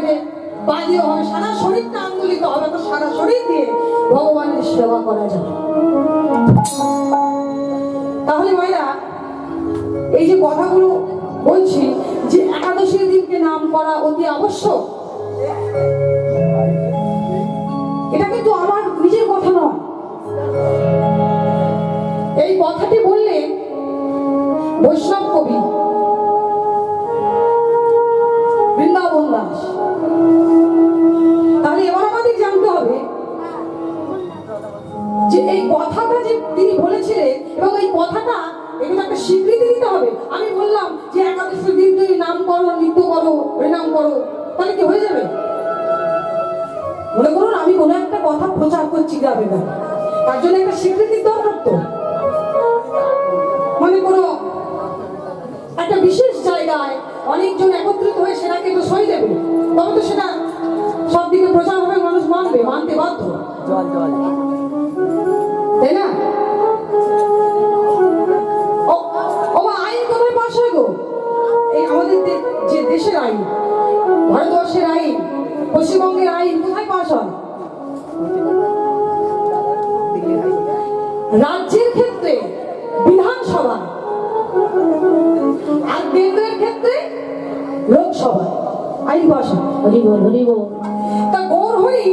দেবে, বাজিও হবে, সারা শরীরটা আন্দোলিত হবে, তো সারা শরীর দিয়ে ভগবানের সেবা করা যাবে। তাহলে মায়েরা এই যে কথাগুলো বলছি যে একাদশীর দিনকে নাম করা অতি আবশ্যক, এটা কিন্তু আমার নিজের কথা নয়। এই কথাটি বললেন বৈষ্ণব কবি বৃন্দাবন দাস। তাহলে এবার আমাদের জানতে হবে যে এই কথাটা যে তিনি বলেছিলেন এবং এই কথাটা এগুলো একটা স্বীকৃতি দিতে হবে। আমি বললাম যে একাদশীর দিন তুমি নাম করো, নৃত্য করো, হরিনাম করো, তাহলে কি হয়ে যাবে? মনে করুন আমি কোনো একটা কথা প্রচার করছি গ্রামে গ্রামে, তার জন্য একটা স্বীকৃতির দরকার। তো মানে কোনো একটা বিশেষ জায়গায় অনেকজন একত্রিত হয়ে সেটাকে তো সই দেবে, তবে তো সেটা সব দিকে প্রচার হবে, মানুষ মানবে, মানতে বাধ্য, তাই না? আইন কোথায় পাশ হয় গো? এই আমাদের যে দেশের আইন, ভারতবর্ষের আইন, পশ্চিমবঙ্গের আইন কোথায় পাশ হয়? রাজ্যের ক্ষেত্রে বিধানসভা, আর কেন্দ্রের ক্ষেত্রে লোকসভা আইন পাশ হয়। তা গৌর হরি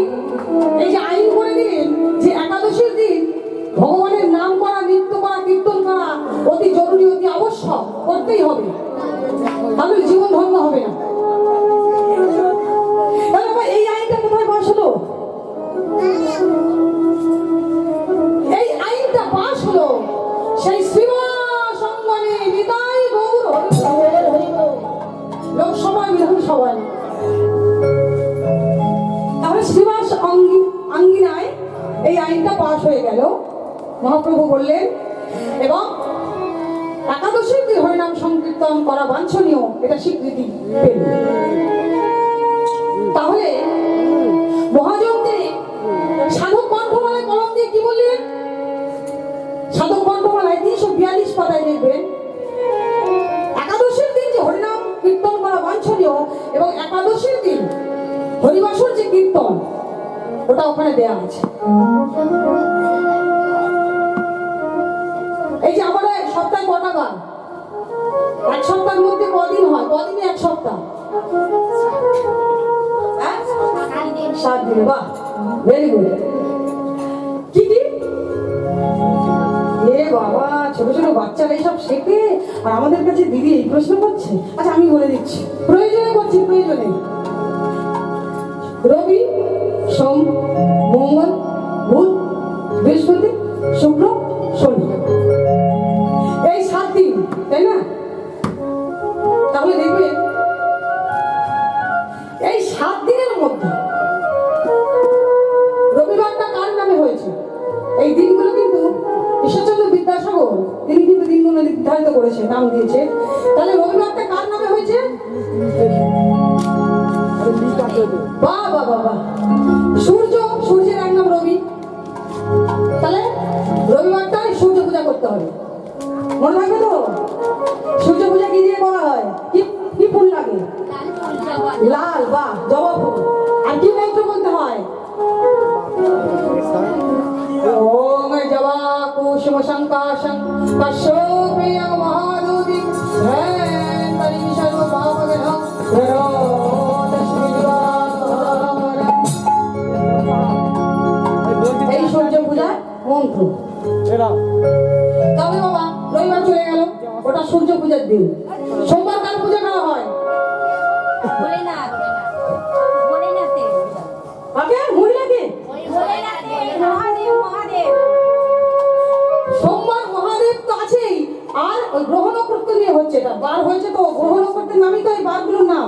এই যে আইন করে দিলেন যে একাদশীর দিন ভগবানের নাম করা, নৃত্য করা, কীর্তন করা অতি জরুরি, অতি আবশ্যক, করতেই হবে, তাহলে জীবন ধন্য হবে না। তাহলে এই আইনটা কোথায় পাশ হলো? এই আইনটা পাশ হলো সেই শ্রীবাস অঙ্গনে নিতাই গৌর লোকসভায়, বিধানসভায়। তাহলে শ্রীবাস আঙ্গিনায় এই আইনটা পাশ হয়ে গেল। মহাপ্রভু বললেন এবং একাদশীর দিন হরিনাম সংকীর্তন করা বাঞ্ছনীয়, এটা স্বীকৃতি পেল। তাহলে মহাজন তিনি সাধক কণ্ঠমালায় কলম দিয়ে কি বললেন? সাধক কণ্ঠমালায় 342 পাতায় দেখবেন একাদশীর দিন যে হরিনাম কীর্তন করা বাঞ্ছনীয় এবং একাদশীর দিন হরিবাসর যে কীর্তন, ওটা ওখানে দেয়া আছে। এই যে আমরা এক সপ্তাহে কটা গান, এক সপ্তাহের মধ্যে কদিন হয়? কদিনে এক সপ্তাহ? 7 দিন। বাহ, ভেরি গুড। কি কি বাবা, ছোট ছোট বাচ্চারা এইসব শেখে আর আমাদের কাছে দিদি এই প্রশ্ন করছে। আচ্ছা আমি বলে দিচ্ছি, প্রয়োজনে করছি, প্রয়োজনে। রবি, সোম, মঙ্গল, বুধ, বৃহস্পতি, শুক্র, শনি, এই 7 দিন, তাই না? তাহলে দেখবেন এই 7 দিনের মধ্যে রবিবারটা কার নামে হয়েছে? এই দিনগুলো কিন্তু ঈশ্বরচন্দ্র বিদ্যাসাগর তিনি কিন্তু দিনগুলো নির্ধারিত করেছে, নাম দিয়েছে। তাহলে রবিবারটা কার নামে হয়েছে? বাহ বাহ বাহ, সূর্যের এক নাম রবি। তাহলে রবিবারটাই সূর্য পূজা করতে হবে, মনে থাকবে তো? সূর্য পূজা কি দিয়ে করা হয়? কি ফুল লাগে? লাল, বাহ, জবা ফুল। আর কি মন্ত্র বলতে হয়? ওম জবা কুসুম সংকাশং কাশ্যপেয় মহাদুতি হ্যাঁ সর্ব পাপদেহ এই সূর্য পূজার মন্ত্র। তবে বাবা রবিবার চলে গেল, ওটা সূর্য পূজার দিন। সোমবার কার পূজা করা হয়? সোমবার মহাদেব তো আছেই, আর ওই গ্রহ নক্ষত্র নিয়ে হচ্ছে, এটা বার হয়েছে তো গ্রহ নক্ষত্রের নামই তো এই বারগুলোর নাম।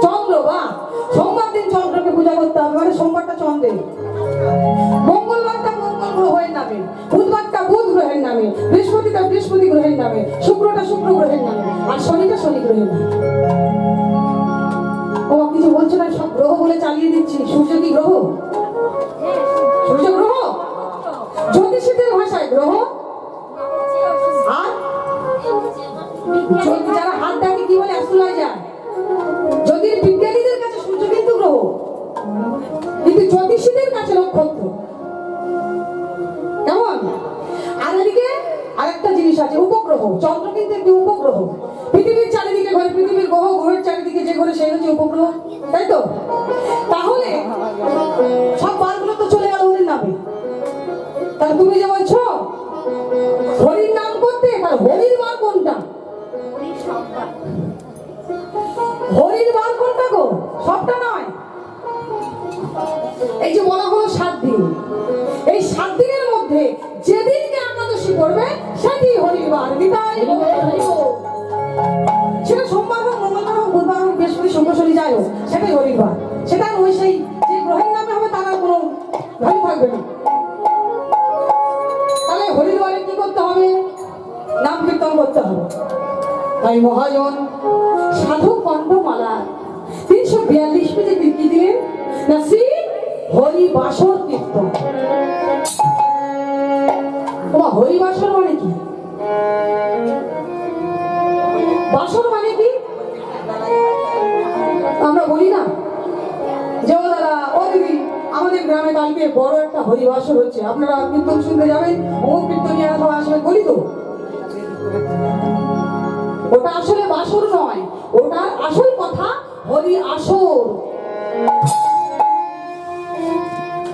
চন্দ্র, বা সোমবার দিন চন্দ্রকে পূজা করতে হবে, মানে সোমবারটা চন্দ্রের। মঙ্গলবারটা মঙ্গল গ্রহের নামে, বুধবারটা বুধ গ্রহের নামে, বৃহস্পতিটা বৃহস্পতি গ্রহের নামে, শুক্রটা শুক্র গ্রহের নামে, আর শনিটা শনি গ্রহের নামে। ও কিছু বলছো না, সব গ্রহ বলে চালিয়ে দিচ্ছি। সূর্য কি গ্রহ? সূর্য গ্রহ, জ্যোতিষীদের ভাষায় গ্রহ। আর যারা হাত দেখে কি বলে? অ্যাস্ট্রোলজার। জ্যোতির্বিজ্ঞান আছে নক্ষত্র, কেমন? আর এদিকে আরেকটা জিনিস আছে, উপগ্রহ। চন্দ্র কিন্তু একটি উপগ্রহ। পৃথিবীর চারিদিকে ঘরে, পৃথিবীর গ্রহ গ্রহের চারিদিকে যে ঘরে সেই হচ্ছে উপগ্রহ, তাই তো? তাহলে সব বারগুলো তো চলে গেল হরির নামে। তাহলে তুমি যে বলছো হরির নাম করতে, তার হরির বার কোনটা? হরির বার কোনটা গো? সবটা নয়। এই যে বলা হলো 7 দিন, এই 7 দিনের মধ্যে যেদিনকে একাদশী পড়বে সেটি হরির বার। বিদায় সেটা সোমবার হোক, মঙ্গলবার হোক, বুধবার হোক, বৃহস্পতি, শুক্র, শনি যাই হোক, সেটাই হরির বার। সেটা ওই সেই যে গ্রহের নামে হবে তার আর কোনো ভ্যালু থাকবে না। তাহলে হরির বারে কি করতে হবে? নাম কীর্তন করতে হবে। তাই মহাজন সাধু কণ্ঠমালা 342 পেজে কি দিলেন না? শ্রী হরি বাসর কীর্তন। হরি বাসর মানে কি? বাসর মানে কি? আমরা বলি না যে ও দাদা, ও দিদি, আমাদের গ্রামে কালকে বড় একটা হরি বাসর হচ্ছে, আপনারা কীর্তন শুনতে যাবেন, অমুক কীর্তনিয়ারা সবাই আসবে, বলি তো। ওটা আসলে বাসর নয়, ওটার আসল কথা হরি আসর।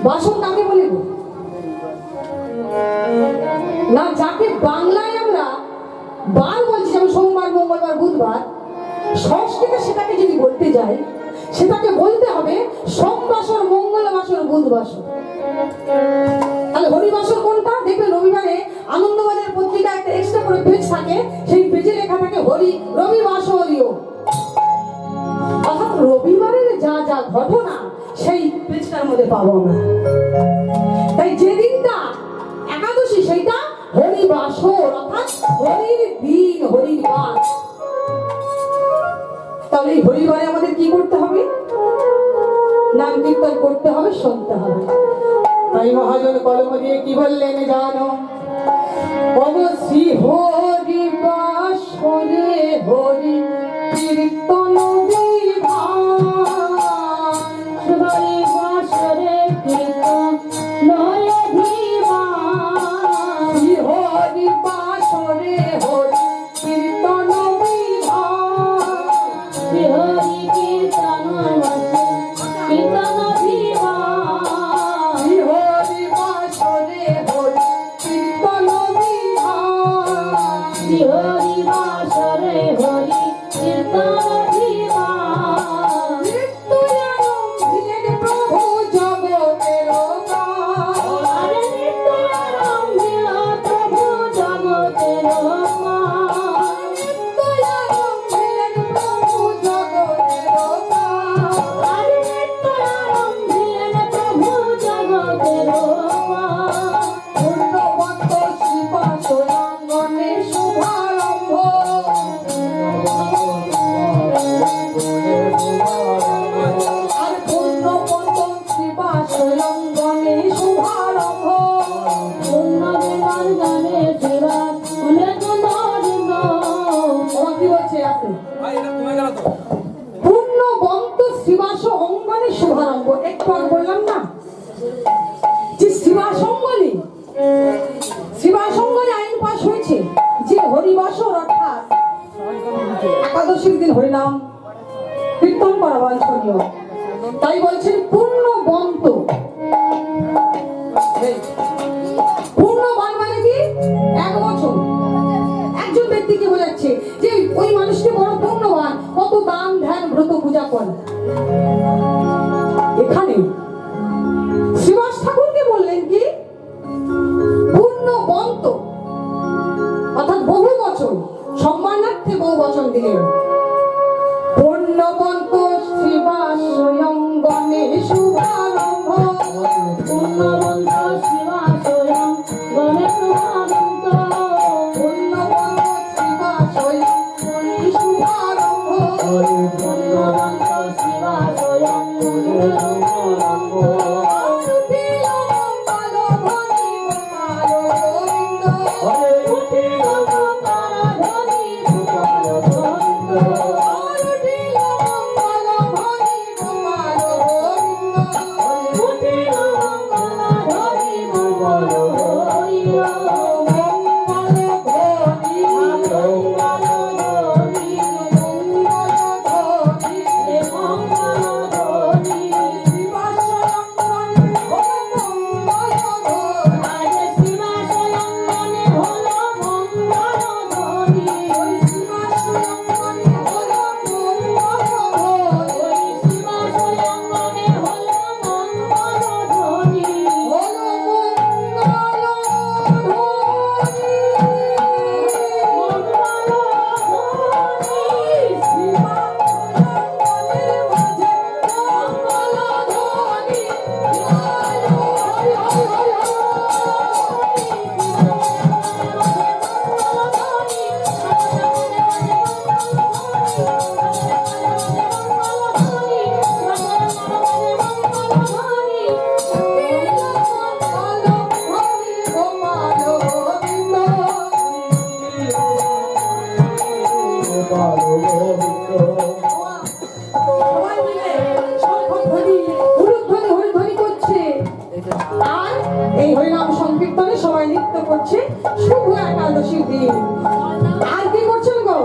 বাসর কাকে বলে না? যাকে বাংলায় আমরা বার বলছি, যেমন সোমবার, মঙ্গলবার, বুধবার, সংস্কৃতে সেটাকে যদি বলতে যাই, সেটাকে বলতে হবে সোমবাসর, মঙ্গলবাসর, বুধবাসর। তাহলে হরিবাসর কোনটা? দেখবেন রবিবারে আনন্দবাজার পত্রিকা একটা এক্সট্রা করে পেজ থাকে, সেই পেজে লেখা থাকে হরি রবিবাসরীয়। অর্থাৎ রবিবারের যা যা ঘটনা সেই পেজটার মধ্যে পাবো আমরা। তাই যেদিনটা একাদশী সেইটা হরিবাসর, অর্থাৎ হরির দিন, হরির বার। তাহলে এই হরিবারে আমাদের কি করতে হবে? নাম কীর্তন করতে হবে, শুনতে হবে। তাই মহাজন কলম দিয়ে কি বললেন জানো? অবশ্যই হরি বাসরে হরি কীর্তন বিধান, হরি বাসরে কীর্তন নয় বিধান, হরি বাসরে হরি কীর্তন বিধান, হরি কীর্তন কীর্তন বিধান, হরি বাসরে হরি কীর্তন বিধান, হরি বাসরে হরি কীর্তন বিধান। নিত্যয়ানন্দ প্রভু জগতের গান, নিত্যয়ানন্দ প্রভু জগতের গান, নিত্যয়ানন্দ প্রভু জগতের গান, নিত্যয়ানন্দ প্রভু জগতের গান। পূর্ণবন্ত শিবাসয়াঙ্গনে শুভারম্ভ, আর পূর্ণবন্ত শিবাসয়াঙ্গনে শুভারম্ভ, পূর্ণবেদাঙ্গনে শিবা অনেকদিন। কি বলছে আছে? পূর্ণবন্ত শিবাস অঙ্গনে শুভারম্ভ। একটু আগে বললাম না যে শিবাসঙ্গনে, শিবাসঙ্গনে আইন পাশ হয়েছে যে হরিবাসর, অর্থাৎ একাদশীর দিন হরিনাম কীর্তন করা বাঞ্ছনীয়। তাই বলছেন পূর্ণবন্ত। পূর্ণবান মানে কি? 1 বছর। একজন ব্যক্তিকে বোঝাচ্ছে যে ওই মানুষটি বড় পূর্ণবান, কত দান ধ্যান ব্রত পূজা করে। এখানে শ্রীবাস ঠাকুরকে বললেন কি পূর্ণবন্ত, অর্থাৎ বহু বছর, সম্মানার্থে বহু বচন দিলেন। পূর্ণবন্ত শিবাসয়ঙ্গনে শুভারম্ভ, পূর্ণবন্ত শিবাসয়ঙ্গনে শুভারম্ভ, পূর্ণবন্ত শিবাসয়ঙ্গনে শুভারম্ভ, পূর্ণবন্ত শিবাসয়ঙ্গনে শুভারম্ভ। হচ্ছে শুভ একাদশীর দিন। আর কি করছেন গো?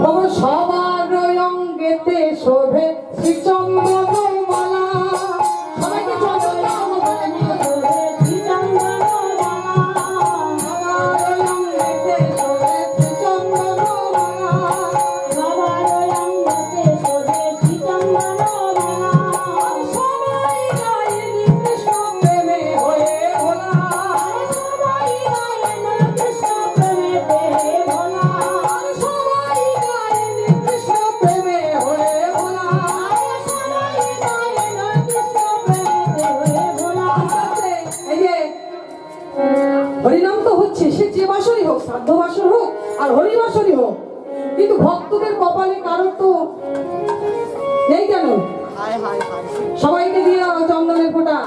ও সবার অঙ্গেতে শোভে শ্রীচন্দন মালা। সবাইকে চন্দন বলে নিয়ে শোভে শ্রীচন্দন মালা। সবার অঙ্গেতে শোভে শ্রীচন্দন মালা। সবার অঙ্গেতে শোভে শ্রীচন্দন মালা। সবাই গায়ে কৃষ্ণ প্রেমে হয়ে ভোলা। সবাই গায়ে কৃষ্ণ প্রেমে হয়ে ভোলা। সবাই গায়ে কৃষ্ণ প্রেমে হয়ে ভোলা। সবাই গায়ে কৃষ্ণ প্রেমে হয়ে ভোলা। এই যে হরিনাম তো হচ্ছে, সে যে বাসরই হোক, শ্রাদ্ধ বাসর হোক আর হরিবাসরই হোক, কিন্তু ভক্তদের কপালে কারোর তো নেই কেন? সবাইকে দিয়ে দাও চন্দনের ফোঁটা।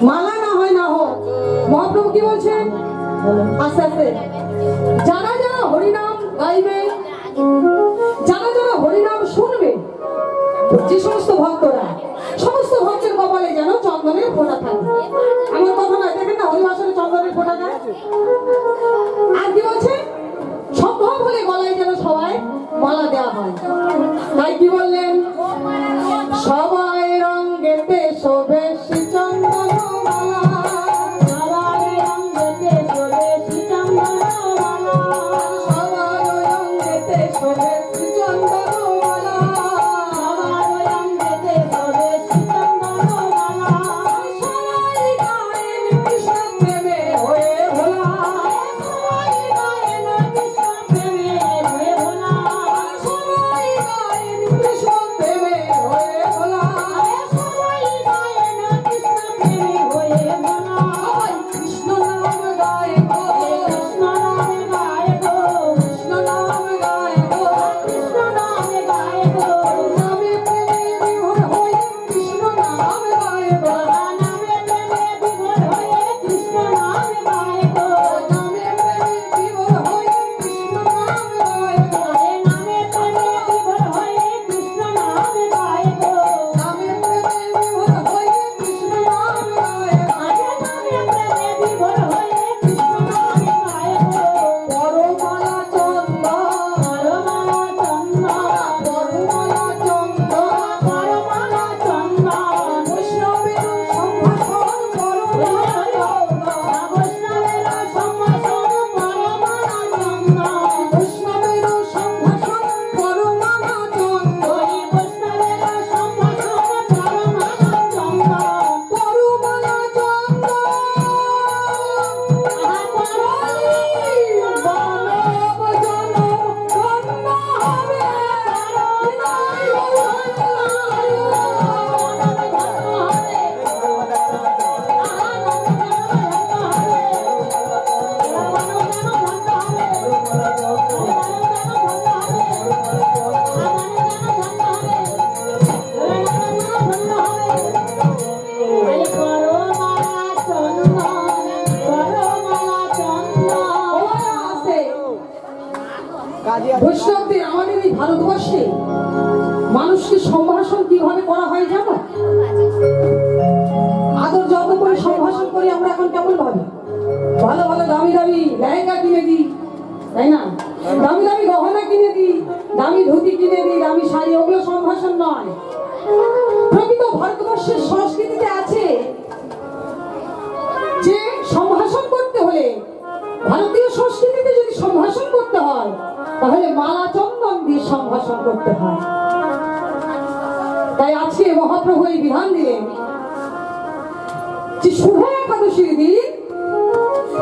মালা না হয় না হোক, মহাপ্রভু কি বলছেন? আস্তে আস্তে যারা যারা হরিনাম গাইবে, যারা যারা হরিনাম শুনবে, যে সমস্ত ভক্তরা, সমস্ত ভক্তের কপালে যেন চন্দনের ফোঁটা থাকে। আমার কথা নয়, দেখেন না হরিবাসরে চন্দনের ফোঁটা দেয়। আর কি বলছে? সম্ভব হলে গলায় যেন সবাই মালা দেওয়া হয়। তাই কি বললেন? সবাই রঙ্গেতে শোভে শ্রীচন্দন মালা। সবাই রঙ্গেতে শোভে শ্রীচন্দন মালা। সবাই রঙ্গেতে শোভে শ্রীচন্দন মালা। সবাই রঙ্গেতে শোভে শ্রীচন্দন মালা। সবাই গায়ে কৃষ্ণ প্রেমে হয়ে ভোলা। সবাই গায়ে কৃষ্ণ প্রেমে হয়ে ভোলা। সবাই গায়ে কৃষ্ণ প্রেমে হয়ে ভোলা। সবাই গায়ে কৃষ্ণ প্রেমে হয়ে ভোলা। সবাই কৃষ্ণ নাম গায়ে গো, কৃষ্ণ নাম গায়ে গো, কৃষ্ণ নাম গায়ে গো, কৃষ্ণ নাম গায়ে গো। নামে প্রেমে বিভোর হয়ে কৃষ্ণ নাম গায়ে গো। নামে প্রেমে বিভোর হয়ে কৃষ্ণ নাম গায়ে গো। নামে প্রেমে বিভোর হয়ে কৃষ্ণ নাম গায়ে গো। নামে প্রেমে বিভোর হয়ে কৃষ্ণ নাম গায়ে গো। নামে প্রেমে বিভোর হয়ে কৃষ্ণ নাম গায়ে গো। নামে প্রেমে বিভোর হয়ে কৃষ্ণ নাম গায়ে গো। পরমালা চন্দন, পরমালা চন্দন, পরমালা চন্দন, পরমালা চন্দন। বৈষ্ণবের সম্ভাষণ পরমালা চন্দন। বৈষ্ণবের সম্ভাষণ পরমালা চন্দন। বৈষ্ণবের সম্ভাষণ পরমালা চন্দন। বৈষ্ণবের সম্ভাষণ পরমালা চন্দন। পরমালা চন্দন। আহা পরমালি বনব জন ধন্য হবে। বৈষ্ণবদের আমাদের এই ভারতবর্ষে মানুষকে সম্ভাষণ কিভাবে করা হয় জানো? আদর যত্ন করে সম্ভাষণ করি আমরা এখন কেমন ভাবে? ভালো ভালো দামি দামি লেহেঙ্গা কিনে দিই, তাই না? দামি দামি গহনা কিনে দিই, দামি ধুতি কিনে দিই, দামি শাড়ি, ওগুলো সম্ভাষণ নয়। প্রকৃত ভারতবর্ষের সংস্কৃতিতে আছে যে সম্ভাষণ করতে হলে, ভারতীয় সংস্কৃতিতে যদি সম্ভাষণ করতে হয় তাহলে মালা চন্দন দিয়ে সম্ভাষণ করতে হয়। তাই আজকে মহাপ্রভু এই বিধান দিলেন যে শুভ একাদশীর দিন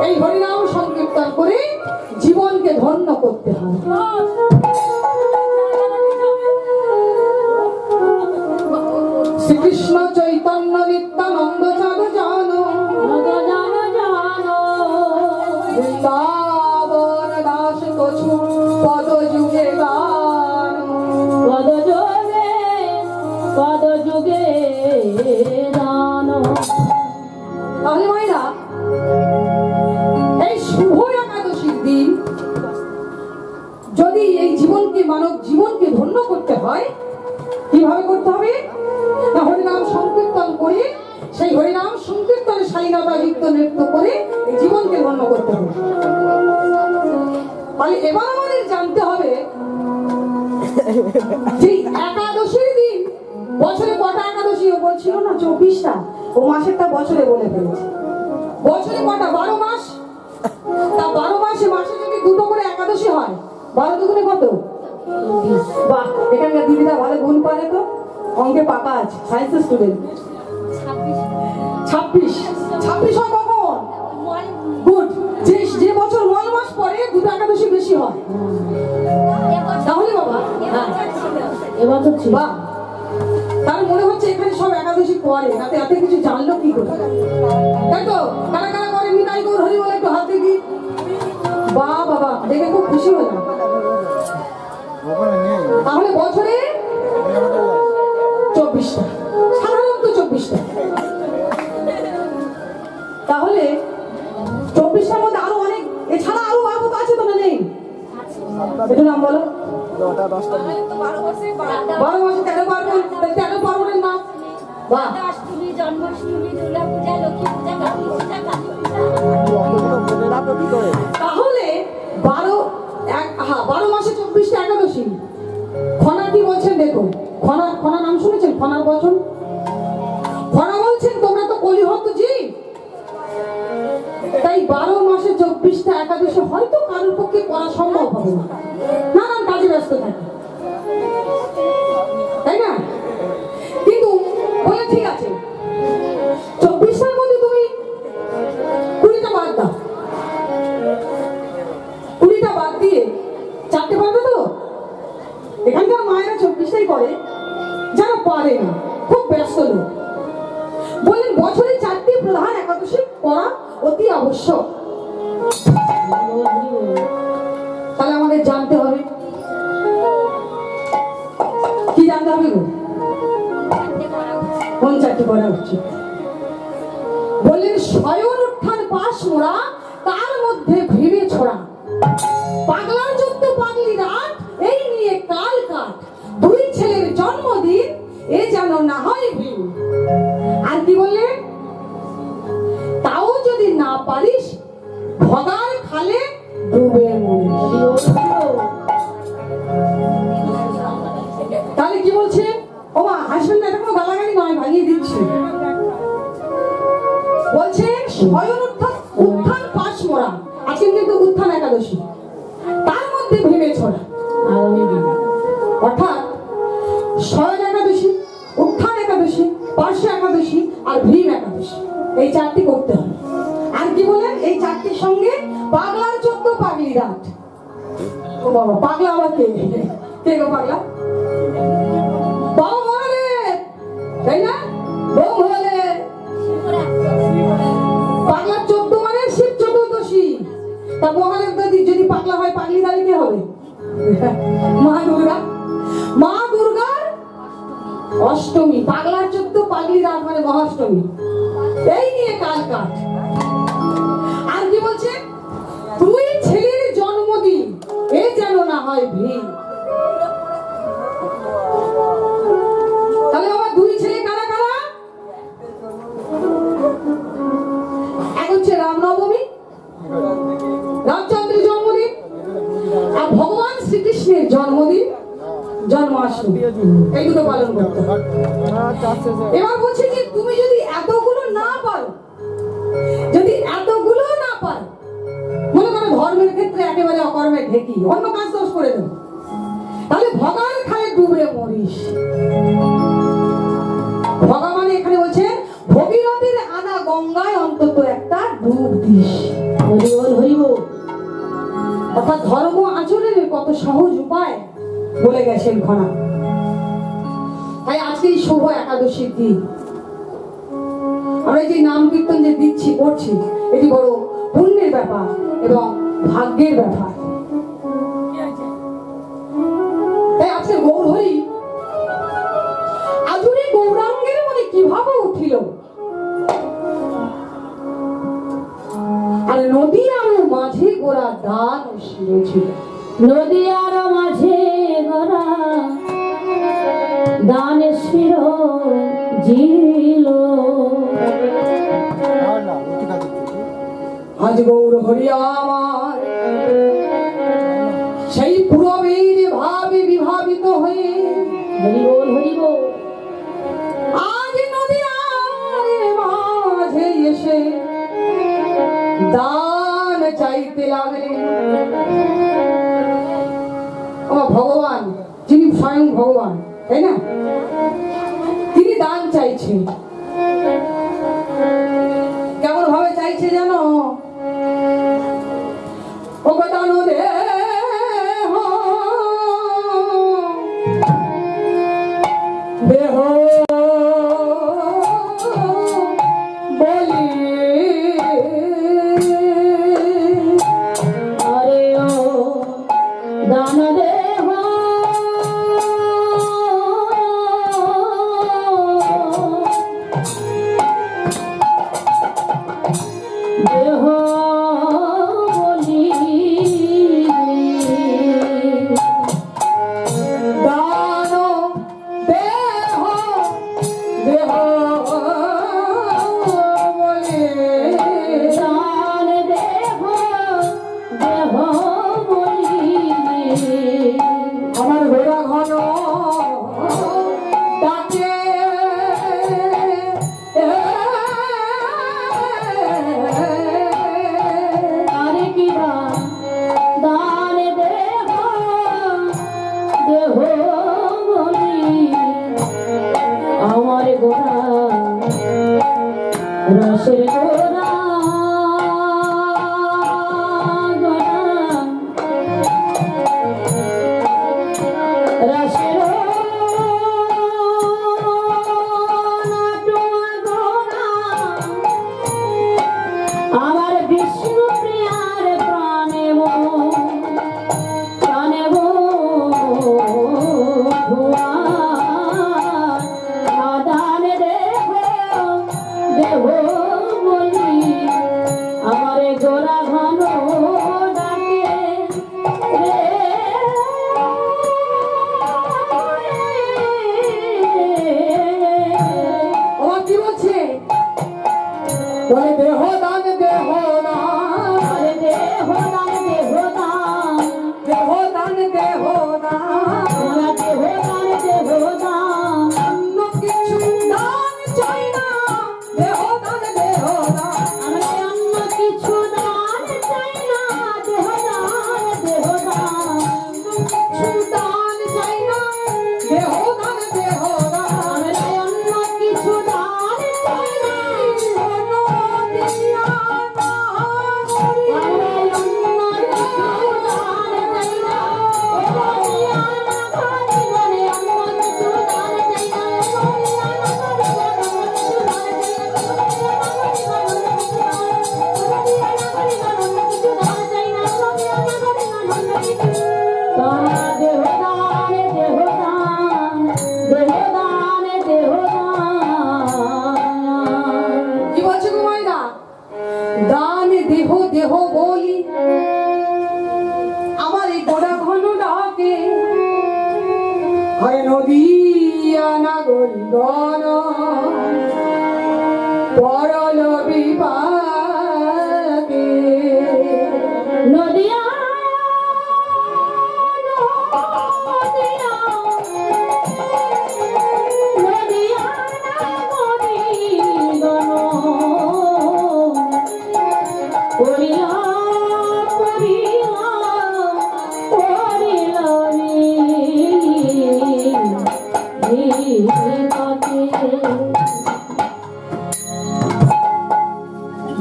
এই হরিনাম সংকীর্তন করে জীবনকে ধন্য করতে হয়। শ্রীকৃষ্ণ চৈতন্য নিত্যানন্দ জান জান বৃন্দাবন দাস কছু পদ যুগে গান। পদ যুগে দান। তাহলে মায়েরা এই শুভ একাদশীর দিন যদি এই জীবনকে, মানব জীবনকে ধন্য করতে হয়, কিভাবে করতে হবে? না হরিনাম সংকীর্তন করে, সেই হরিনাম সংকীর্তনের শালীনতা যুক্ত নৃত্য করে জীবন তাহলে এবার আমাদের জানতে হবে যে একাদশীর দিন বছরে কটা একাদশী? ও বলছিল না 24টা, ও মাসেরটা বছরে বলে ফেলেছে। বছরে কটা? 12 মাস। তা 12 মাসে মাসে যদি দুটো করে একাদশী হয়, 12 দুগুণে কত? বাহ, এখানকার দিদিরা ভালো গুণ পারে তো, অঙ্কে পাকা আছে, সায়েন্সের স্টুডেন্ট। 26 হয় কখন? গুড। যে বছর মল মাস পরে দুটো একাদশী বেশি হয়। তাহলে বাবা এবছর ছিল। বাহ, তার মনে হচ্ছে এখানে সব একাদশী পরে, তাতে এত কিছু জানলো কি করে? তাই তো? কারা কারা করে নিতাই গৌর হরি বলে একটু হাত দেখি। বাহ বাবা, দেখে খুব খুশি হলাম। তাহলে বছরে 24টা, সাধারণত 24টা। তাহলে 24টার মধ্যে আরো অনেক, এছাড়া আরো বারো আছে তো না? নেই? একটু নাম বলো। 12 মাসে 13 পার্বণ, 13 পার্বণের নাম। বাহ, অষ্টমী, জন্মাষ্টমী, দুর্গা পূজা, লক্ষ্মী পূজা, কালী পূজা, কালী পূজা। তাহলে 12 মাসে 24টা একাদশী। খনা কি বলছেন দেখো, খনা নাম শুনেছেন? খনার বচন। খনা বলছেন তোমরা তো কলিহত জীব, তাই 12 মাসে 24টা একাদশী হয়তো কারোর পক্ষে করা সম্ভব হবে না, নানান কাজে ব্যস্ত থাকে, তাই না? কিন্তু বলে ঠিক আছে, 24টার মধ্যে তুমি 20টা বাদ দাও, 20টা বাদ দিয়ে 4টে পারবে তো? এখানকার মায়েরা 24টাই করে, যারা পারে না, খুব ব্যস্ত লোক, বললেন বছরে 4টি প্রধান একাদশী করা অতি আবশ্যক। তাহলে আমাদের জানতে হবে, কি জানতে হবে গো? কোন 4টি করা উচিত? বললেন শয়ন উত্থান পাশ মোড়া, তার মধ্যে ভেবে ছড়া, পাগলার যত পাগলি রাত, এই নিয়ে কাল কাট, 2 ছেলের জন্মদিন, এ যেন না হয় ভিন। আর কি বললেন? তাও যদি না পারিস, ভগার খালে ডুবে মরিস। তাহলে কি বলছে? ও মা হাসবেন না, এটা কোনো গালাগালি নয়, ভাঙিয়ে দিচ্ছি। বলছে শয়ন উত্থান পাশ মোড়া, আজকে কিন্তু উত্থান একাদশী, তার মধ্যে ভেবে ছড়া। অর্থাৎ শয়ন একাদশী, উত্থান একাদশী, পার্শ্ব একাদশী আর ভীম একাদশী, এই 4টি করতে হবে। আর কি বলেন? এই 4টির সঙ্গে পাগলার 14 পাগলি রাত। ও বাবা, পাগলা আবার কে? কে গো পাগলা? বাবা বলে, তাই না? বউ বলে পাগলার 14 মানে শিব চতুর্দশী। তা মহাদেব যদি পাগলা হয়, পাগলি তাহলে কে হবে? মা দুর্গা। মা দুর্গার অষ্টমী, পাগলার 14 পাগলি রাত মানে মহাষ্টমী, এই নিয়ে কাল কাট। আর কি বলছে? 2 ছেলের জন্মদিন, এ যেন না হয় ভিড়। তাহলে আমার 2 ছেলে কারা কারা? এক হচ্ছে রামনবমী, রামচন্দ্রের জন্মদিন, আর ভগবান শ্রীকৃষ্ণের জন্মদিন জন্মাষ্টমী, এই দুটো পালন করতে হবে। এবার বলছে যে তুমি যদি এতগুলো না পারো, মনে করো ধর্মের ক্ষেত্রে একেবারে অকর্মের ঢেকি, অন্য কাজ দোষ করে দেবো, তাহলে ভগার খালে ডুবে মরিস। ভগবান এখানে বলছে ভগীরথীর আনা গঙ্গায় অন্তত একটা ডুব দিস। হরি বল, হরি বল। অর্থাৎ ধর্ম আচরণের কত সহজ উপায় বলে গেছেন ঘনা। তাই আজকে এই শুভ একাদশীর দিন আমরা যে নাম কীর্তন যে দিচ্ছি, করছি, এটি বড় পুণ্যের ব্যাপার এবং ভাগ্যের ব্যাপার। তাই আজকে গৌরহরি আধুনিক গৌরাঙ্গের মনে কিভাবে উঠিল, আর নদীর মাঝে গোড়া দান ছিল, নদীর মাঝে গোড়া দান শির জিল। আজ গৌর হরি আমার বল হরি বল। আজ নদীর মাঝে এসে দান চাইতে লাগলেন। ও ভগবান, যিনি স্বয়ং ভগবান, তাই না, তিনি দান চাইছে। কেমন ভাবে চাইছে জানো? ও দান দে দেহ বলি আরে ও দান দেহ দেহ বলি দান দেহ দেহ বলি দান দেহ দেহ বলি আমার ঘোড়া ঘন ডাকে আরে কি দান দেহ দেহ বলি আমার গোড়া রসের গোড়া রসের আমার বিষ্ণু প্রিয়ার প্রাণে প্রাণে দান দেহ দেহ বলি আমার গোরা ঘন ডাকে রে ও কি বলছে? বলে দেহ দান দেহ দান আরে দেহ দান দেহ দান দেহ দান দেহ দান ওরা দেহ দান দেহ দান অন্য কিছু দান চাই না, দেহ দান দেহ দান আমরা অন্য কিছু দান চাই না দেহ দান দেহ দান কিছু দান চাই না, দেহ দান দেহ দান আমরা অন্য কিছু দান চাই না কোনো দিয়া না করি। আমরা অন্য কিছু দান চাই না ও বলিয়া না করি গনে অন্য কিছু দান চাই না ও বলিয়া না করি গনে অন্য কিছু দান চাই না ও বলিয়া না করি গনে অন্য কিছু দান চাই না ও বলিয়া না করি গনে অন্য কিছু তোমরা দেহ দান দেহ দান দেহ দান দেহ দান কি বলছে গো মাইনা? দান দেহ দেহ বলি আমার এই গোড়া ঘন ডাকে, হয় নদিয়া নাগরী গণ পরল বিপাকে। নদিয়া নদিয়া নদিয়া নাগরী গণ করিলা করিলা করিলা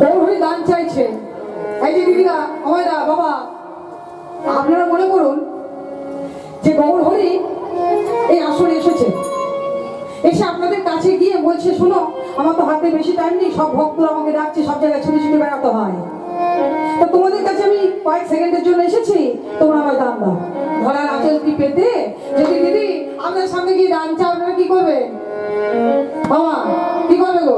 গৌরহরি দান চাইছে। এই যে দিদিরা, আমারা বাবা, আপনারা মনে করুন যে গৌরহরি এই আসরে এসেছে, এসে আপনাদের কাছে গিয়ে বলছে, শোনো আমার তো হাতে বেশি টাইম নেই, সব ভক্তরা আমাকে ডাকছে, সব জায়গায় ছুটে ছুটে বেড়াতে হয়, তো তোমাদের কাছে আমি কয়েক সেকেন্ডের জন্য এসেছি, তোমরা আমায় দান দাও। ধরার আঁচল কি পেতে যদি দিদি আপনার সামনে গিয়ে দান চাও, আপনারা কি করবে বাবা? কি করবে গো?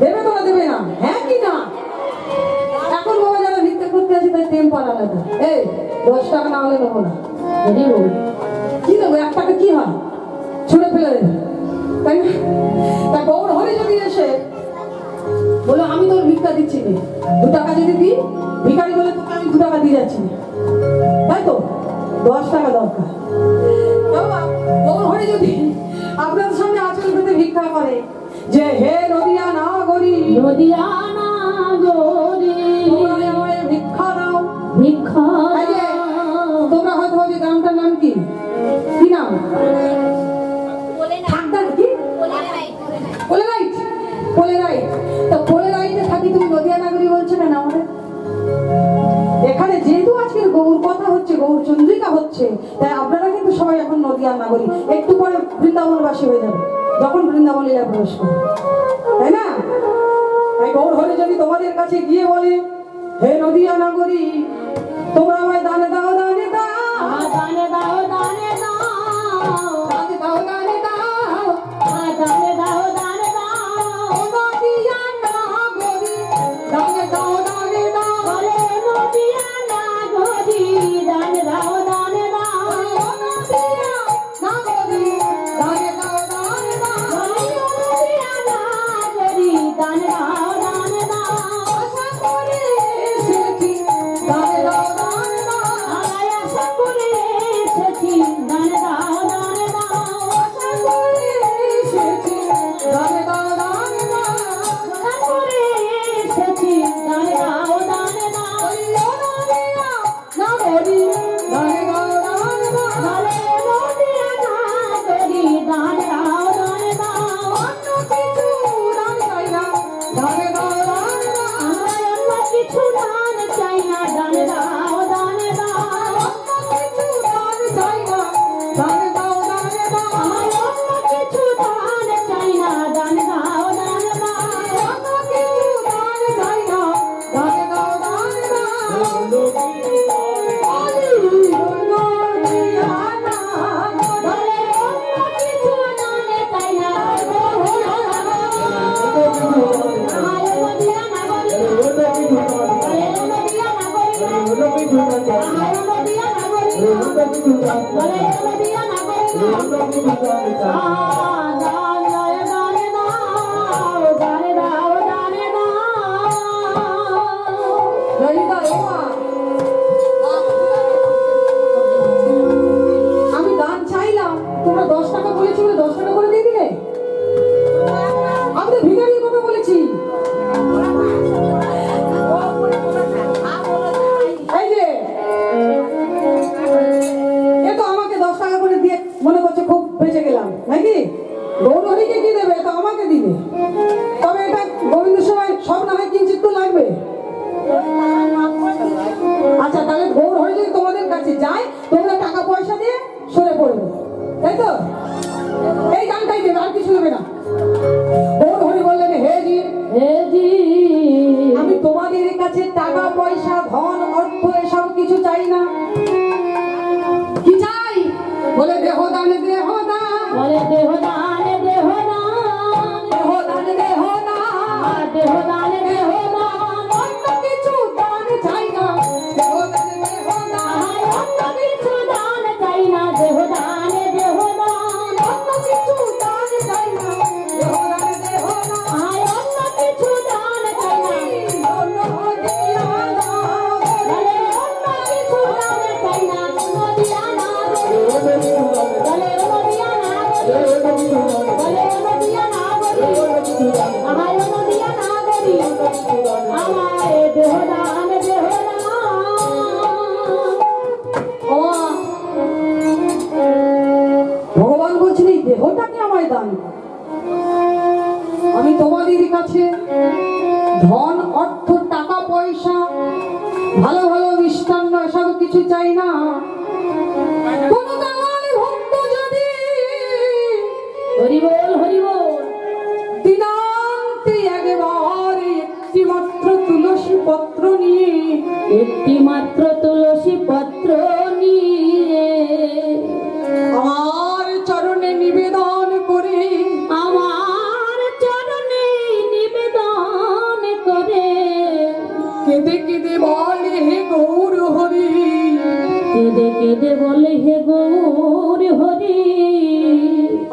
দেবে তোমরা, দেবে না? হ্যাঁ কি না? এখন বাবা যারা ভিক্ষা করতে আছে তাই টেম্পার আলাদা। এই 10 টাকা না হলে নেবো না। হরি বল। কি দেবো? 1 টাকা কি হয়? ছুড়ে ফেলে দেবে, তাই না? তা গৌরহরি যদি এসে বলো আমি তোর ভিক্ষা দিচ্ছি না, 2 টাকা যদি দিই, ভিখারি বলে তোকে আমি 2 টাকা দিয়ে যাচ্ছি না, তাই তো 10 টাকা দরকার। নদিয়া নাগরী তোমরা আমায় ভিক্ষা দাও। ভিক্ষা এই যে, দাও। তোমরা হয়তো ভাবছো গ্রামটার নাম কি? কি নাম? বলে না ঠাকদান কি? বলে নাই পোলেরাইট। পোলেরাইট। তা পোলেরাইটে থাকি তুমি নদিয়া নাগরী বলছো কেন আমাদের? এখানে যেহেতু আজকের গৌর কথা হচ্ছে, গৌর চন্দ্রিকা হচ্ছে, তাই আপনারা কিন্তু সবাই এখন নদিয়ার নাগরিক। একটু পরে বৃন্দাবনবাসী হয়ে যাবে যখন বৃন্দাবন লীলায় প্রবেশ করবে, তাই না? তাই গৌর হলে যদি তোমাদের কাছে গিয়ে বলে, হে নদিয়া নাগরী, তোমরা আমায় দানে দাও, দানে দাও, দানে দাও দানে দাও দানে দাও, দানে দাও, দানে দাও দানে দাও ও নদিয়া নাগরী, দানে দাও, দানে দাও, বলে নদিয়া নাগরী দানে দাও দানে দাও ও নদিয়া নাগরী, দানে দাও, দানে দাও, বলে নদিয়া নাগরী দানে দাও দানে দাও আশা করে এসেছি, দানে দাও, দানে দাও, আয় আশা করে এসেছি দানে দাও দানে দাও আশা করে এসেছি, দানে দাও, দানে দাও, আশা করে এসেছি দানে দাও দানে দাও ও নদিয়া নাগরী, দানে দাও, দানে দাও, বলে নদিয়া নাগরী দানে দাও দানে দাও অন্য কিছু দান চাই না, দানে দাও, দানে দাও, আমরা অন্য কিছু দান চাই না দানে দাও দানে দাও অন্য কিছু দান চাই না, দানে দাও, দানে দাও, আমার অন্য কিছু দান চাই না দানে দাও দানে দাও অন্য কিছু দান চাই না, দানে দাও, দানে দাও, বলে অন্য কিছু দান চাই না আমার নদিয়া নাগরী বলে নদিয়া নাগরী আমার নদিয়া নাগরী বলে নদিয়া নাগরী দানে দাও দানে দাও ললিতা, ও মা, আমি দান চাইলাম, তোমরা 10 টাকা বলেছি বলে 10 টাকা করে দিয়ে দিলে? আমি তো ভিখারির কথা বলেছি। এই যে, এ তো আমাকে 10 টাকা করে দিয়ে মনে করছে খুব বেঁচে গেলাম নাকি? গৌরহরিকে কি দেবে? এ তো আমাকে দিবে। তবে এটা গোবিন্দ সময় সব না হয় কিঞ্চিত তো লাগবে। আচ্ছা, তাহলে গৌর হয়ে যদি তোমাদের কাছে যায়, তোমরা টাকা পয়সা দিয়ে সরে পড়বে, তাই তো? এই গানটাই দেবে, আর কিছু দেবে না। গৌর হরি বললেন, হে জি, হে জি আমি তোমাদের কাছে টাকা পয়সা ধন অর্থ এসব কিছু চাই না। কি চাই? বলে দেহ দান, দেহ দান, বলে দেহ দানে দেহ দান দেহ দান, দেহ দান, দেহ দানে দেহ দান অন্য কিছু দান চাই না, দেহ দান, দেহ দান, আমার অন্য কিছু দান চাই না দেহ দানে দেহ দান অন্য কিছু দান চাই না, দেহ দান, দেহ দান, আমার অন্য কিছু দান চাই না অন্য নদিয়া নাগরী, বলে অন্য কিছু দান চাই না নদিয়া নাগরী বলে নদিয়া নাগরী বলে নদিয়া নাগরী আমার নদিয়া নাগরী আমার দেহ দান দেহ দান ও মা, ভগবান বলছেন এই দেহটাকে আমায় দান করো। আমি তোমাদের কাছে ধন অর্থ টাকা পয়সা ভালো ভালো মিষ্টান্ন এসব কিছু চাই না। কোন কাঙালি ভক্ত যদি হরি বল হরি বল দিনান্তে একবারে একটি মাত্র তুলসী পত্র নিয়ে একটি মাত্র তুলসী পত্র নিয়ে আমার চরণে নিবেদন করে আমার চরণে নিবেদন করে কেঁদে কেঁদে বলে, হে গৌর হরি, কেঁদে কেঁদে বলে হে গৌর হরি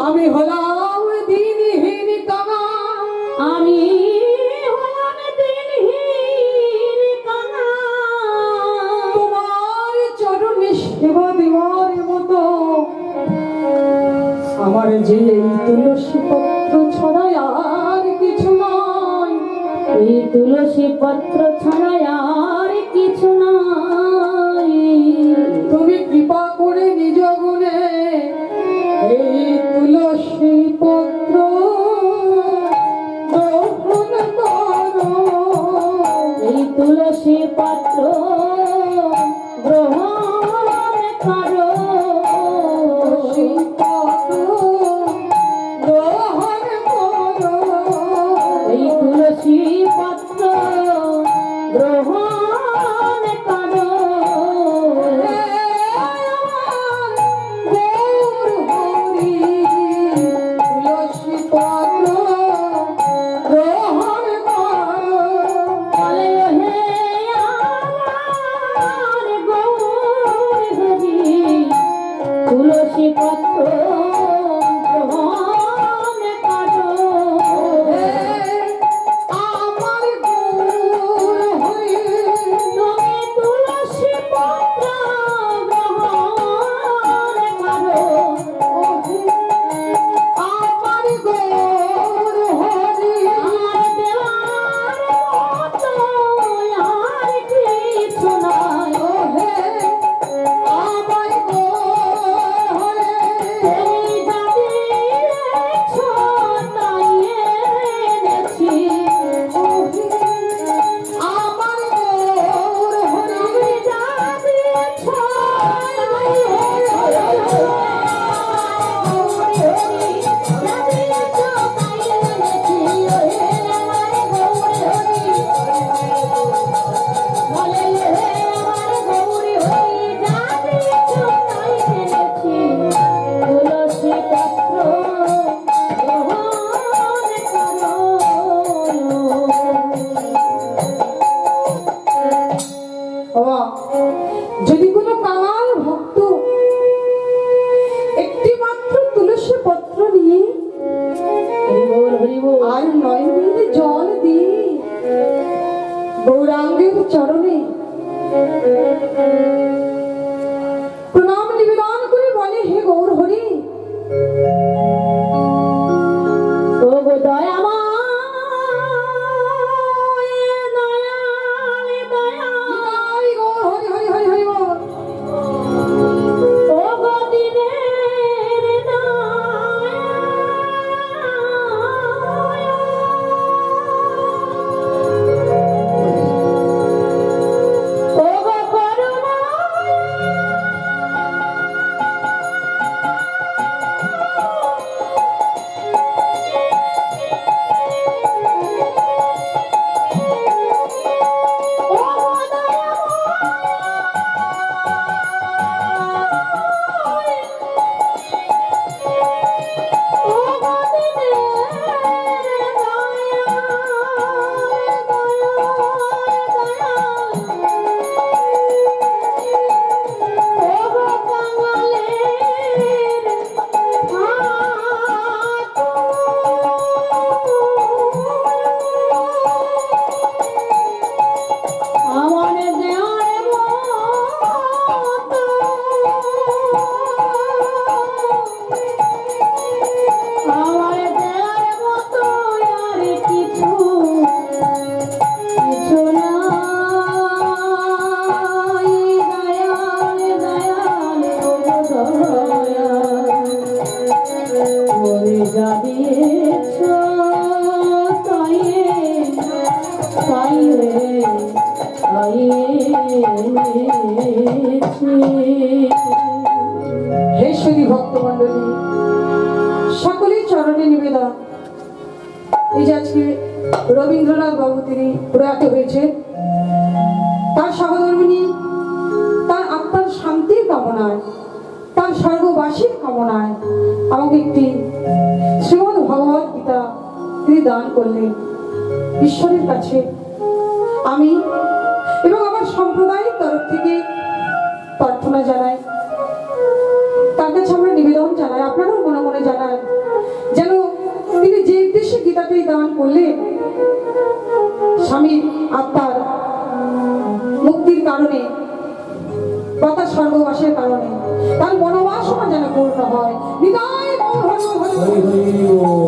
আমি হলাম দিনহীন কাঙাল, আমি হলাম দিনহীন কাঙাল তোমার চরণে সেবা দেওয়ার মতো আমার যে এই তুলসী পত্র ছড়া আর কিছু নয়। ওই তুলসী পত্র ছাড়া আর কিছু নাই। তুমি কৃপা করে নিজ গুণে এই তুলসী পত্র গ্রহণ করো। এই তুলসী পত্র গ্রহণ করো। তুলসী পত্র গ্রহণ করো। এই তুলসী পত্র গ্রহণ করো। তুলসী পত্র গ্রহণ করো। বলে হে আমার গৌর হরি, তুলসী পত্র গ্রহণ করো। আমার গৌর হরি তুমি তুলসী পত্র গ্রহণ করো। আমার গৌর হরি আমার দেওয়ার মতো আর কিছু নাই। আমার গৌর হরি এই যা দিয়েছ তাই এনেছি। আমার গৌর হরি তুমি যা দিয়েছ তাই এনেছি। যা দিয়েছ তাই এনেছি। ওহে আমার গৌর হরি, বলে হে আমার গৌর হরি, যা দিয়েছ তাই এনেছি। তুলসী পত্র গ্রহণ করো। বাবা, যদি কোনো কাঙাল ভক্ত একটি মাত্র তুলসী পত্র নিয়ে হরি বল, হরি বল। আর 9 মিনিট জল দিয়ে গৌরাঙ্গের চরণে প্রণাম নিবেদন করে বলে, হে গৌর হরি, ও গো দয়াময়, দয়াল দয়াল, জয় গৌর হরি হরি হরি হরি বল। ও গো দিনের দয়াল, ও গো করুণাময়, ও গো দয়াময়, ও গো দিনের দয়াল, ও গো কাঙালের আমার দেওয়ার মতো আমার দেওয়ার মতো আর কিছু কিছু নাই। দয়াল দয়াল ও দয়াল, ওরে যা দিয়েছ তাই তাই তাই এনেছি। হে শ্রী ভক্ত মন্ডলী, সকলের চরণে নিবেদন। এই যে আজকে রবীন্দ্রনাথ বাবু তিনি প্রয়াত হয়েছে, তার সহধর্মিণী তার আত্মার শান্তির কামনায়, তার স্বর্গবাসীর কামনায় আমাকে একটি শ্রীমদ্ ভগবত গীতা তিনি দান করলেন। ঈশ্বরের কাছে আমি এবং আমার সম্প্রদায়ের তরফ থেকে প্রার্থনা জানাই, তার কাছে আমরা নিবেদন জানাই, আপনারাও মনে মনে জানান, যেন তিনি যে উদ্দেশ্যে গীতাটি দান করলেন, স্বামীর আত্মার মুক্তির কারণে বা তার স্বর্গবাসের কারণে, তার মনোবাসনা যেন পূর্ণ হয়। নিতাই গৌর হরি হরি হরি।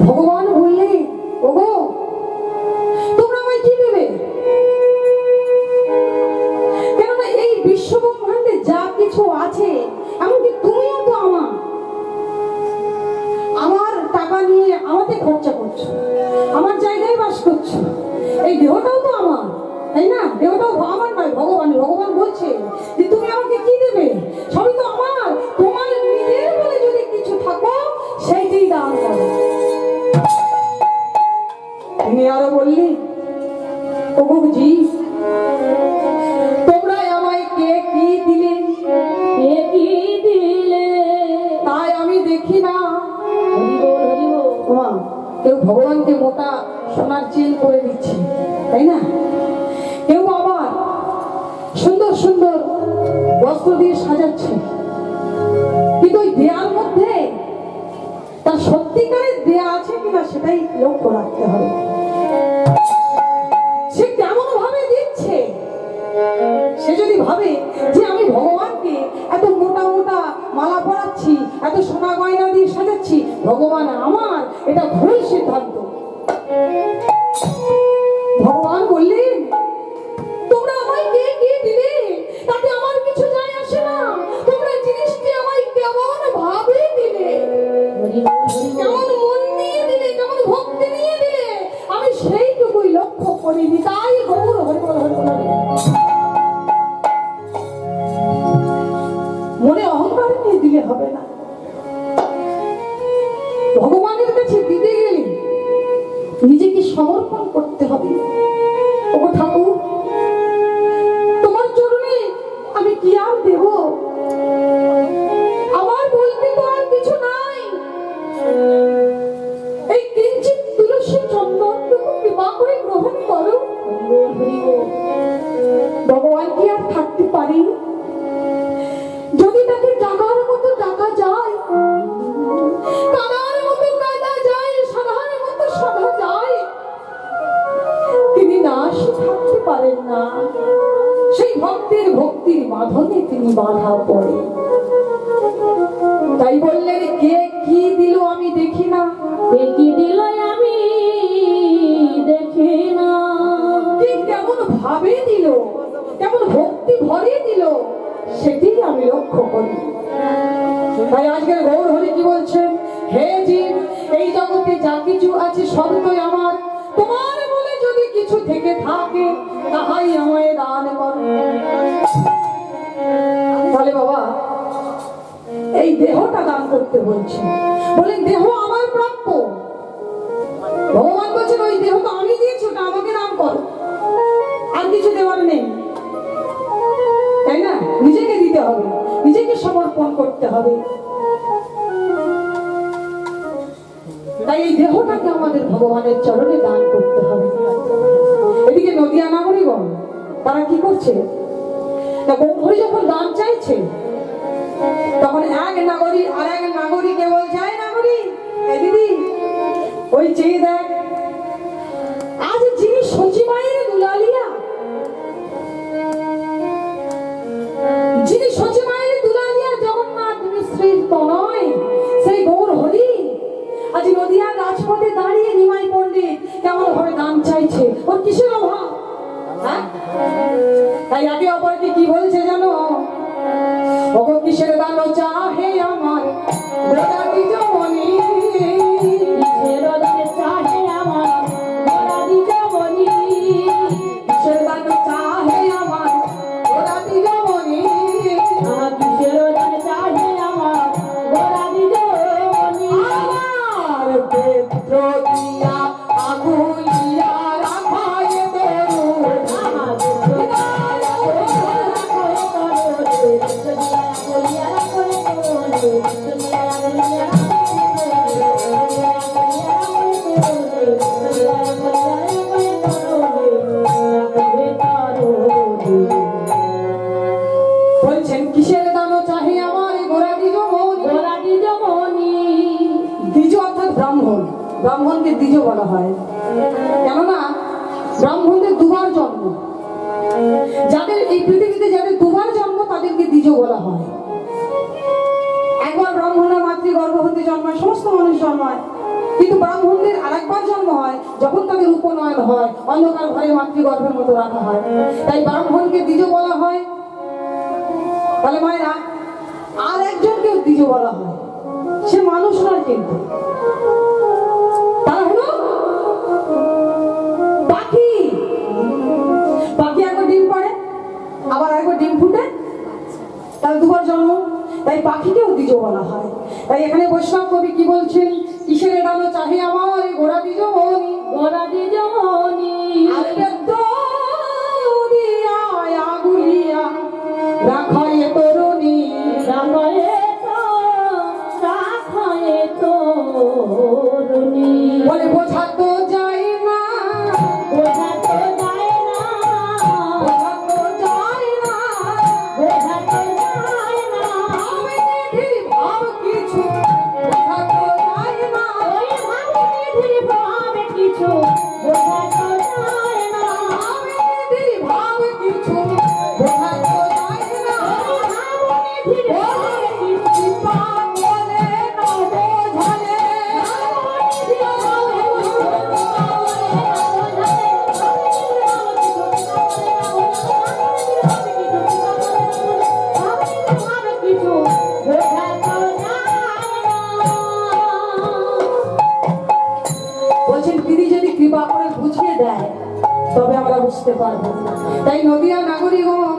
ভগবান বললে ওগো তোমরা আমায় কি দেবে? কেননা এই বিশ্ব ব্রহ্মাণ্ডে যা কিছু আছে এমনকি তুমিও তো আমার টাকা নিয়ে আমাকে খরচা করছো, আমার জায়গায় বাস করছো, এই দেহটাও তো আমার, তাই না? দেহটাও আমার নয়, ভগবান। ভগবান বলছে যে তুমি আমাকে কি দেবে? সবই তো আমার। তোমার নিজের বলে যদি কিছু থাকো সেইটাই দান করো। তুমি আরো বললি ওগোজি তোমরা আমায় কে কি দিলে, কে কি দিলে? তাই আমি দেখি না। হরি বল, হরি বল। ওমা, কেউ ভগবানকে মোটা সোনার চেন করে দিচ্ছে, তাই না? কেউ আবার সুন্দর সুন্দর বস্ত্র দিয়ে সাজাচ্ছে, কিন্তু ওই দেয়ার মধ্যে তার সত্যিকারের দেয়া আছে কিনা সেটাই লক্ষ্য রাখতে হবে। সে কেমন ভাবে দিচ্ছে? সে যদি ভাবে যে আমি ভগবানকে এত মোটা মোটা মালা পরাচ্ছি, এত সোনা গয়না দিয়ে সাজাচ্ছি, ভগবান আমার, এটা ভুল সিদ্ধান্ত। ভগবান বললেন তোমরা আমায় কে কে দিলে তাতে আমার কিছু যায় আসে না। তোমরা জিনিসটি আমায় কেমন ভাবে দিলে, হরি বল, হরি বল। কেমন মন নিয়ে দিলে, কেমন ভক্তি নিয়ে দিলে, আমি সেইটুকুই লক্ষ্য করিনি। তাই গৌর হরি বল, হরি বল, হরি বল। মনে অহংকার নিয়ে দিলে হবে না। ভগবানের কাছে দিতে গেলে নিজেকে সমর্পণ করতে হবে। ওগো ঠাকুর, তোমার চরণে আমি কি আর দেব? আমার বলতে তো আর কিছু নাই। এই কিঞ্চিত তুলসী চন্দনটুকু কৃপা করে গ্রহণ করো। হরি বল, হরি বল। ভগবান কি আর থাকতে পারি? যদি তাকে ডাকার মতো ডাকা যায়, কাদার মতো কাদা যায়, সাধার মতো সাধা যায়, তিনি না সে থাকতে পারেন না। সেই ভক্তের ভক্তির বাঁধনে তিনি বাধা পড়ে। তাই বললেন কে কি দিল আমি দেখি না। কে কি দিল আমি দেখি না। ঠিক কেমন ভাবে দিল, কেমন ভক্তি ভরে দিল, সেটি আমি লক্ষ্য করি। তাই আজকের গৌর হরি কি বলছেন? হে জীব, এই জগতে যা কিছু আছে সবই আমার। তোমার বলে যদি কিছু থেকে থাকে তাহাই আমায় দান করো। তাহলে বাবা এই দেহটা দান করতে বলছেন। বলেন দেহ আমার প্রাপ্য। ভগবান বলছেন ওই দেহ তো আমি দিয়েছি, ওটা আমাকে দান করো। আর কিছু দেওয়ার নেই, তাই না? নিজেকে দিতে হবে, নিজেকে সমর্পণ করতে হবে। তাই এই দেহটাকে আমাদের ভগবানের চরণে দান করতে হবে। এদিকে নদিয়া নাগরিকগণ তারা কি করছে? না, গৌরহরি যখন দান চাইছে তখন এক নাগরিক আর এক নাগরিকে বলছে, এই নাগরিক, এই দিদি, ওই চেয়ে দেখ, আজ যিনি সচিমায়ের দুলালিয়া, যিনি সচিমায়ের দুলালিয়া জগন্নাথ মিশ্রের তনয়, সেই গৌর হরি আজ নদিয়ার রাজপথে দাঁড়িয়ে নিমাই পণ্ডিত কেমন ভাবে দান চাইছে। ওর কিসের অভাব? হ্যাঁ, তাই আগে অপরকে কি বলছে জানো? ওগো কিসের দান চাহে আমার গোটা দিজ মনি, কিসের দান চাহে আমার গোটা দিজ মনি, কিসের দান চাহে আমার গোটা দিজ মনি, কিসের দান চাহে আমার গোটা দিজ মনি। আমার পেত্র দিয়া আগুলিয়া রাখায় দেরু, আমার গোটা বলছেন কিসের দান চাহে আমার গোড়া দিজ মনি। গোটা দিজ মনি। দ্বিজ অর্থাৎ ব্রাহ্মণ, ব্রাহ্মণকে দ্বিজ বলা হয়। কেননা ব্রাহ্মণদের দুবার জন্ম, যাদের এই পৃথিবীতে যাদের দুবার জন্ম তাদেরকে দ্বিজ বলা হয়। একবার ব্রাহ্মণরা মাতৃ গর্ভ হতে জন্মায়, সমস্ত মানুষ জন্মায়, কিন্তু ব্রাহ্মণদের আরেকবার জন্ম হয় যখন তাদের উপনয়ন হয়, অন্ধকার ঘরে মাতৃগর্ভের মতো রাখা হয়, তাই ব্রাহ্মণকে দ্বিজ বলা হয়। তাহলে মায়েরা আর একজনকেও দ্বিজ বলা হয়, সে মানুষ নয় কিন্তু, তারা হলো পাখি। পাখি একবার ডিম পাড়ে, আবার একবার ডিম ফুটে, তাহলে দুবার জন্ম, তাই পাখিকেও দ্বিজ বলা হয়। তাই এখানে বৈষ্ণব কবি কি বলছেন, কিসের ডালো চাহে আমার ঘোড়া দ্বিজ মনি, গোরা দিজমনি আগুলিয়া রাখায় তরুণী। রাখায়ে তরুণী বলে বোঝা তো যায় না, বোঝা তো যায় না, বোঝা তো যায় না, বোঝা তো যায় না, আমি নিধির ভাব কিছু বোঝা তো যায় না, ওই ভাবনিধির ভাবে কিছু বোঝা তো যায় না, আমি নিধির ভাব কিছু বোঝা তো যায় না, ওই ভাবনিধির ভাবে কিছু কৃপা করে না বোঝালে, বলছেন তিনি যদি কৃপা করে বুঝিয়ে দেয় তবে আমরা বুঝতে পারবো। তাই নদিয়া নাগরিকগণ